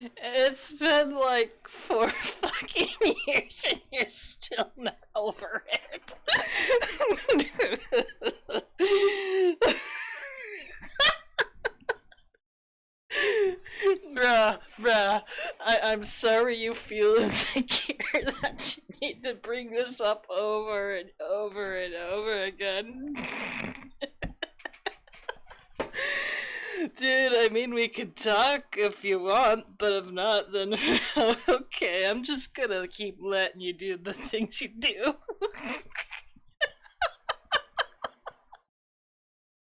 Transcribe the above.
It's been like 4 fucking years and you're still not over it. bruh, I'm sorry you feel insecure that you need to bring this up over and over and over again. Dude, I mean, we could talk if you want, but if not, then okay, I'm just gonna keep letting you do the things you do.